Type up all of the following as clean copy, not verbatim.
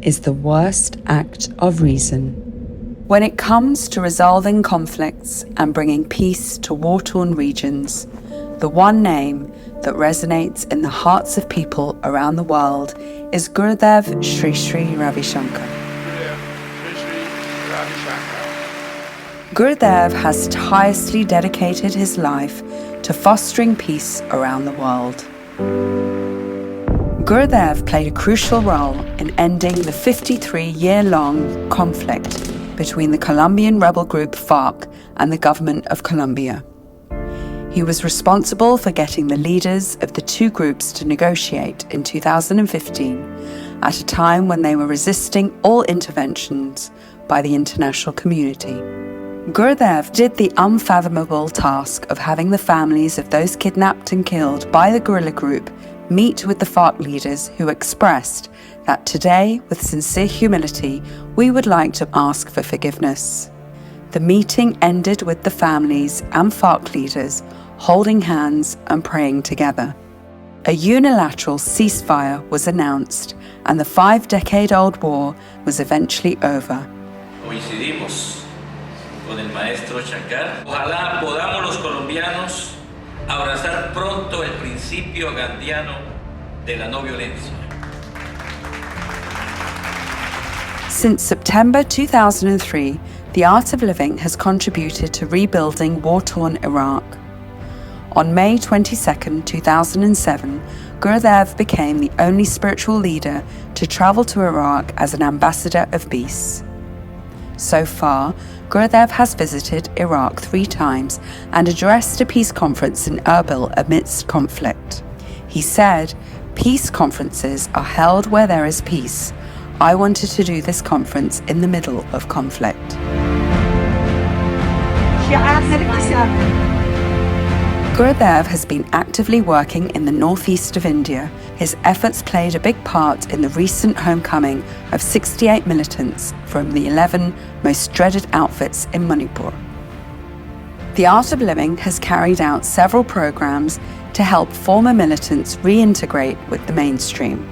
is the worst act of reason. When it comes to resolving conflicts and bringing peace to war-torn regions, the one name that resonates in the hearts of people around the world is Gurudev Sri Sri Ravi Shankar. Gurudev has tirelessly dedicated his life to fostering peace around the world. Gurudev played a crucial role in ending the 53-year-long conflict between the Colombian rebel group FARC and the government of Colombia. He was responsible for getting the leaders of the two groups to negotiate in 2015, at a time when they were resisting all interventions by the international community. Gurudev did the unfathomable task of having the families of those kidnapped and killed by the guerrilla group meet with the FARC leaders, who expressed that today, with sincere humility, we would like to ask for forgiveness. The meeting ended with the families and FARC leaders holding hands and praying together. A unilateral ceasefire was announced, and the 5-decade-old war was eventually over. Coincidimos con el maestro Shankar. Ojalá podamos los colombianos abrazar pronto el principio gandhiano de la no violencia. Since September 2003, the Art of Living has contributed to rebuilding war-torn Iraq. On May 22, 2007, Gurudev became the only spiritual leader to travel to Iraq as an ambassador of peace. So far, Gurudev has visited Iraq 3 times and addressed a peace conference in Erbil amidst conflict. He said, "Peace conferences are held where there is peace. I wanted to do this conference in the middle of conflict." Gurudev has been actively working in the northeast of India. His efforts played a big part in the recent homecoming of 68 militants from the 11 most dreaded outfits in Manipur. The Art of Living has carried out several programs to help former militants reintegrate with the mainstream.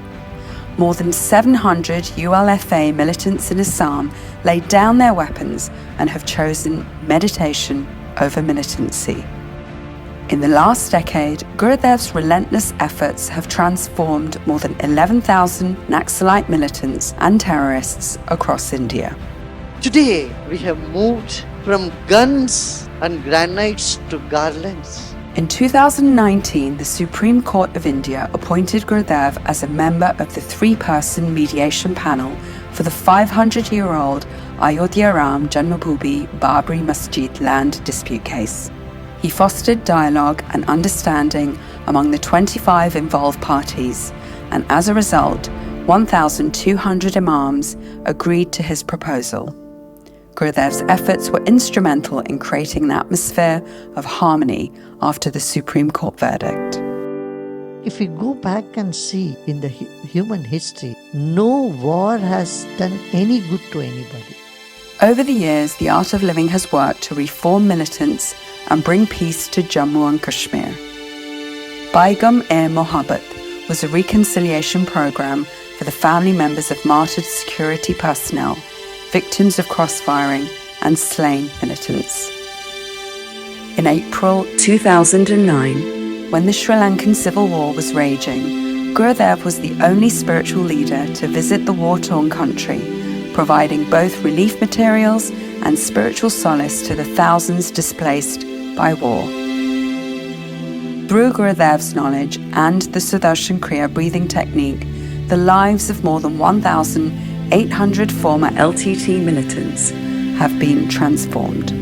More than 700 ULFA militants in Assam laid down their weapons and have chosen meditation over militancy. In the last decade, Gurudev's relentless efforts have transformed more than 11,000 Naxalite militants and terrorists across India. Today, we have moved from guns and grenades to garlands. In 2019, the Supreme Court of India appointed Gurudev as a member of the 3-person mediation panel for the 500-year-old Ayodhya Ram Janmabhoomi Babri Masjid land dispute case. He fostered dialogue and understanding among the 25 involved parties, and as a result, 1,200 imams agreed to his proposal. Gurudev's efforts were instrumental in creating an atmosphere of harmony after the Supreme Court verdict. If we go back and see in the human history, no war has done any good to anybody. Over the years, the Art of Living has worked to reform militants and bring peace to Jammu and Kashmir. Baigam-e-Mohabbat was a reconciliation program for the family members of martyred security personnel, victims of cross-firing and slain militants. In April 2009, when the Sri Lankan Civil War was raging, Gurudev was the only spiritual leader to visit the war-torn country, providing both relief materials and spiritual solace to the thousands displaced by war. Through Gurudev's knowledge and the Sudarshan Kriya breathing technique, the lives of more than 1,800 former LTT militants have been transformed.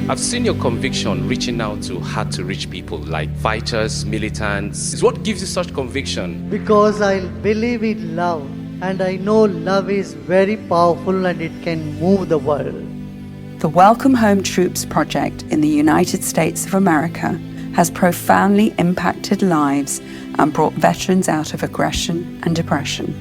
I've seen your conviction reaching out to hard-to-reach people like fighters, militants. What gives you such conviction? Because I believe in love, and I know love is very powerful and it can move the world. The Welcome Home Troops project in the United States of America has profoundly impacted lives and brought veterans out of aggression and depression.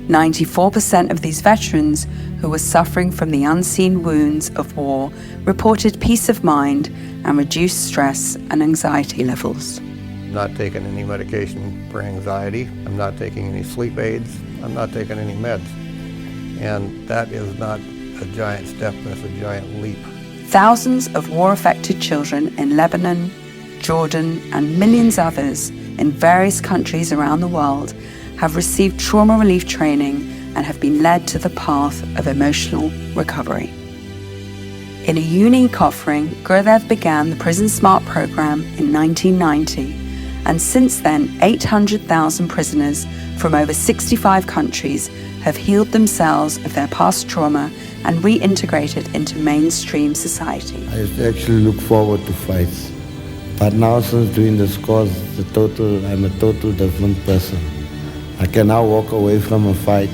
94% of these veterans who were suffering from the unseen wounds of war reported peace of mind and reduced stress and anxiety levels. I'm not taking any medication for anxiety. I'm not taking any sleep aids. I'm not taking any meds. And that is not a giant step, that's a giant leap. Thousands of war-affected children in Lebanon, Jordan, and millions others in various countries around the world have received trauma relief training and have been led to the path of emotional recovery. In a unique offering, Gurudev began the Prison Smart program in 1990, and since then 800,000 prisoners from over 65 countries have healed themselves of their past trauma and reintegrated into mainstream society. I used to actually look forward to fights, but now since doing this course, I'm a total different person. I can now walk away from a fight.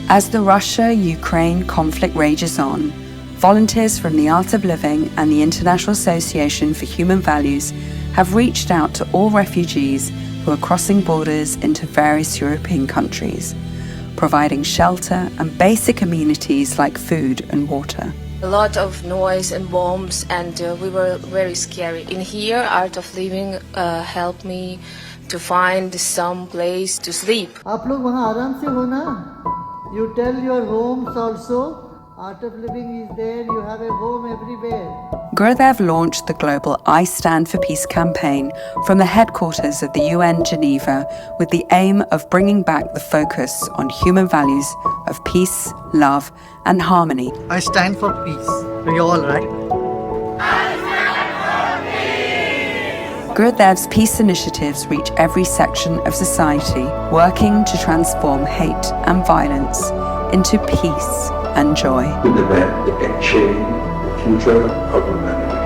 As the Russia-Ukraine conflict rages on, volunteers from the Art of Living and the International Association for Human Values have reached out to all refugees who are crossing borders into various European countries, providing shelter and basic amenities like food and water. A lot of noise and bombs, and we were very scary. In here, Art of Living helped me to find some place to sleep. आप लोग वहाँ आराम से हो ना? You tell your homes also. Art of Living is there. You have a home everywhere. Gurudev launched the global I Stand for Peace campaign from the headquarters of the UN Geneva with the aim of bringing back the focus on human values of peace, love, and harmony. I stand for peace. We all right? Gurudev's peace initiatives reach every section of society, working to transform hate and violence into peace and joy. An event that can change the future of humanity.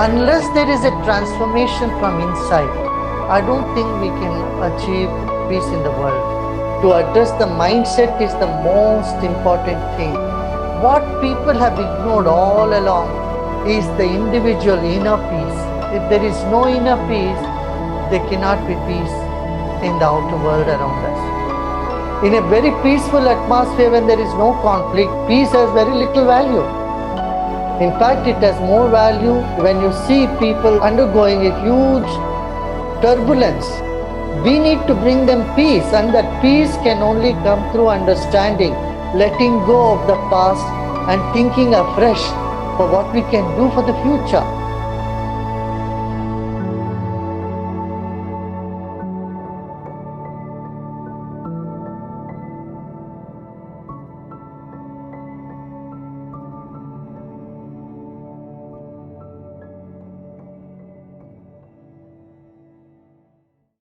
Unless there is a transformation from inside, I don't think we can achieve peace in the world. To address the mindset is the most important thing. What people have ignored all along is the individual inner peace. If there is no inner peace, there cannot be peace in the outer world around us. In a very peaceful atmosphere, when there is no conflict, peace has very little value. In fact, it has more value when you see people undergoing a huge turbulence. We need to bring them peace, and that peace can only come through understanding, letting go of the past and thinking afresh for what we can do for the future.